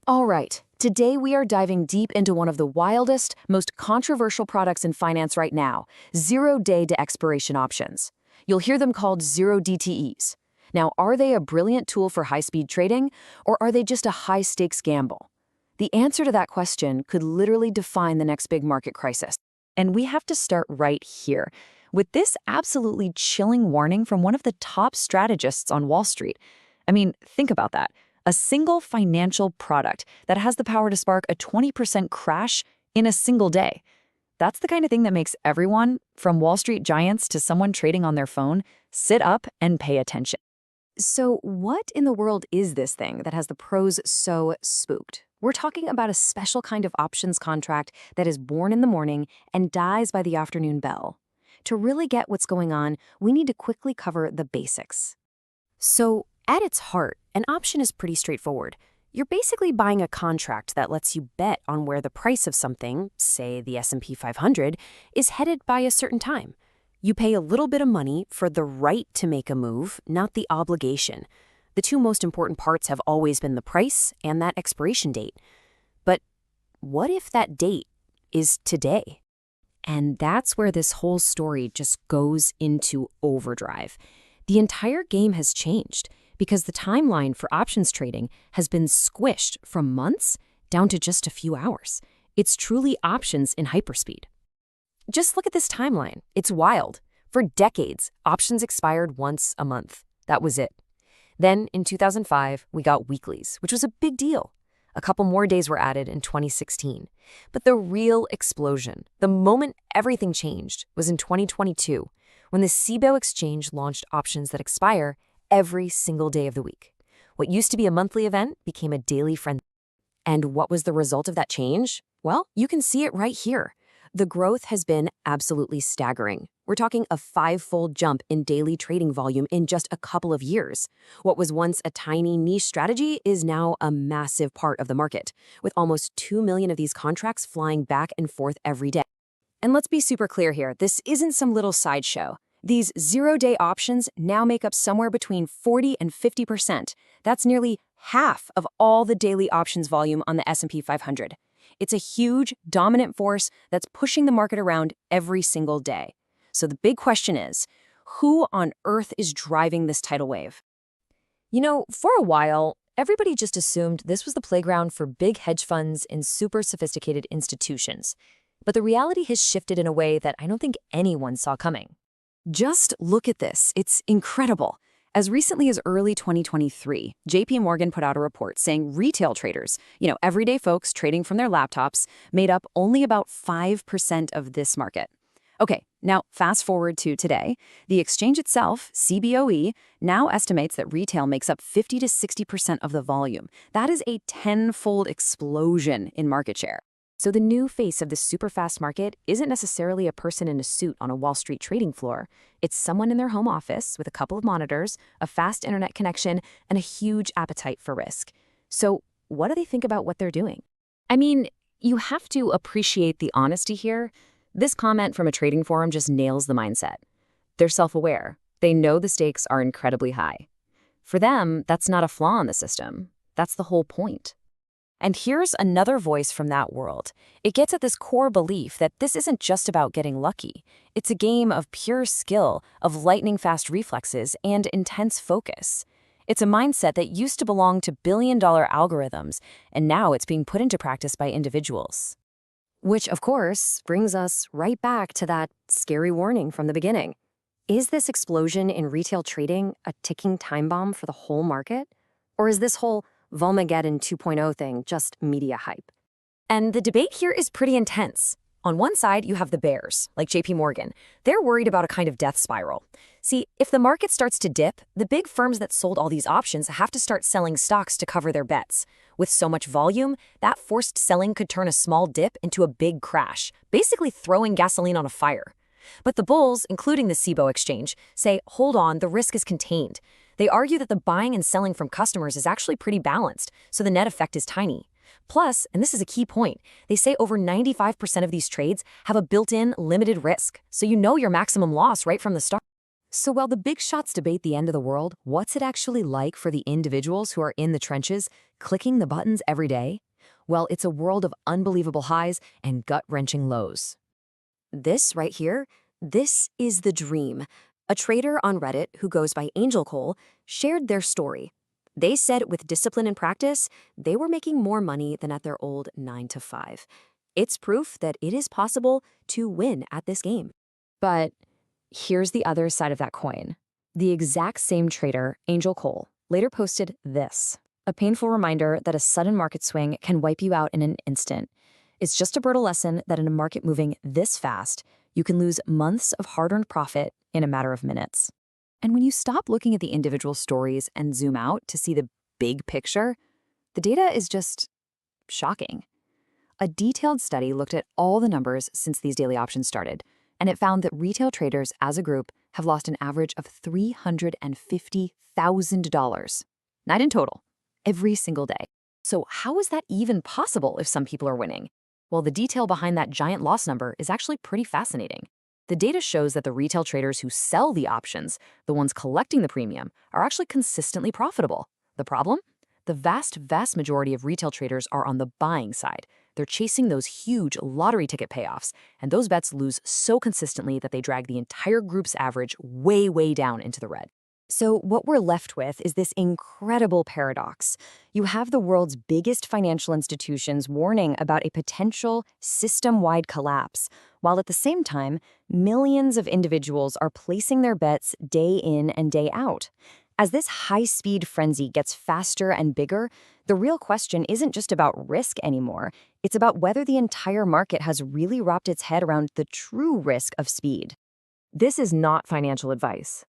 All right, today we are diving deep into one of the wildest, most controversial products in finance right now, zero-day to expiration options. You'll hear them called zero DTEs. Now, are they a brilliant tool for high-speed trading, or are they just a high-stakes gamble? The answer to that question could literally define the next big market crisis. And we have to start right here, with this absolutely chilling warning from one of the top strategists on Wall Street. I mean, think about that. A single financial product that has the power to spark a 20% crash in a single day. That's the kind of thing that makes everyone, from Wall Street giants to someone trading on their phone, sit up and pay attention. So what in the world is this thing that has the pros so spooked? We're talking about a special kind of options contract that is born in the morning and dies by the afternoon bell. To really get what's going on, we need to quickly cover the basics. So, at its heart, an option is pretty straightforward. You're basically buying a contract that lets you bet on where the price of something, say the S&P 500, is headed by a certain time. You pay a little bit of money for the right to make a move, not the obligation. The two most important parts have always been the price and that expiration date. But what if that date is today? And that's where this whole story just goes into overdrive. The entire game has changed because the timeline for options trading has been squished from months down to just a few hours. It's truly options in hyperspeed. Just look at this timeline. It's wild. For decades, options expired once a month. That was it. Then, in 2005, we got weeklies, which was a big deal. A couple more days were added in 2016. But the real explosion, the moment everything changed, was in 2022, when the Cboe exchange launched options that expire every single day of the week. What used to be a monthly event became a daily frenzy. And what was the result of that change? Well, you can see it right here. The growth has been absolutely staggering. We're talking a 5-fold jump in daily trading volume in just a couple of years. What was once a tiny niche strategy is now a massive part of the market, with almost 2 million of these contracts flying back and forth every day. And let's be super clear here, this isn't some little sideshow. These zero-day options now make up somewhere between 40 and 50%. That's nearly half of all the daily options volume on the S&P 500. It's a huge, dominant force that's pushing the market around every single day. So the big question is, who on earth is driving this tidal wave? You know, for a while, everybody just assumed this was the playground for big hedge funds and super sophisticated institutions. But the reality has shifted in a way that I don't think anyone saw coming. Just look at this. It's incredible. As recently as early 2023, JP Morgan put out a report saying retail traders, everyday folks trading from their laptops, made up only about 5% of this market. Okay, now fast forward to today. The exchange itself, CBOE, now estimates that retail makes up 50 to 60% of the volume. That is a 10-fold explosion in market share. So the new face of this super fast market isn't necessarily a person in a suit on a Wall Street trading floor. It's someone in their home office with a couple of monitors, a fast internet connection, and a huge appetite for risk. So what do they think about what they're doing? I mean, you have to appreciate the honesty here. This comment from a trading forum just nails the mindset. They're self-aware. They know the stakes are incredibly high. For them, that's not a flaw in the system. That's the whole point. And here's another voice from that world. It gets at this core belief that this isn't just about getting lucky. It's a game of pure skill, of lightning-fast reflexes, and intense focus. It's a mindset that used to belong to billion-dollar algorithms, and now it's being put into practice by individuals. Which, of course, brings us right back to that scary warning from the beginning. Is this explosion in retail trading a ticking time bomb for the whole market? Or is this whole Volmageddon 2.0 thing just media hype? And the debate here is pretty intense. On one side, you have the bears, like JP Morgan. They're worried about a kind of death spiral. See, if the market starts to dip, the big firms that sold all these options have to start selling stocks to cover their bets. With so much volume, that forced selling could turn a small dip into a big crash, basically throwing gasoline on a fire. But the bulls, including the Cboe exchange, say, hold on, the risk is contained. They argue that the buying and selling from customers is actually pretty balanced, so the net effect is tiny. Plus, and this is a key point, they say over 95% of these trades have a built-in limited risk, so you know your maximum loss right from the start. So while the big shots debate the end of the world, what's it actually like for the individuals who are in the trenches, clicking the buttons every day? Well, it's a world of unbelievable highs and gut-wrenching lows. This right here, this is the dream. A trader on Reddit who goes by Angel Cole shared their story. They said with discipline and practice, they were making more money than at their old 9 to 5. It's proof that it is possible to win at this game. But here's the other side of that coin. The exact same trader, Angel Cole, later posted this, a painful reminder that a sudden market swing can wipe you out in an instant. It's just a brutal lesson that in a market moving this fast, you can lose months of hard-earned profit in a matter of minutes. And when you stop looking at the individual stories and zoom out to see the big picture, the data is just shocking. A detailed study looked at all the numbers since these daily options started, and it found that retail traders as a group have lost an average of $350,000, not in total, every single day. So how is that even possible if some people are winning? Well, the detail behind that giant loss number is actually pretty fascinating. The data shows that the retail traders who sell the options, the ones collecting the premium, are actually consistently profitable. The problem? The vast majority of retail traders are on the buying side. They're chasing those huge lottery ticket payoffs, and those bets lose so consistently that they drag the entire group's average way down into the red. So what we're left with is this incredible paradox. You have the world's biggest financial institutions warning about a potential system-wide collapse, while at the same time, millions of individuals are placing their bets day in and day out. As this high-speed frenzy gets faster and bigger, the real question isn't just about risk anymore. It's about whether the entire market has really wrapped its head around the true risk of speed. This is not financial advice.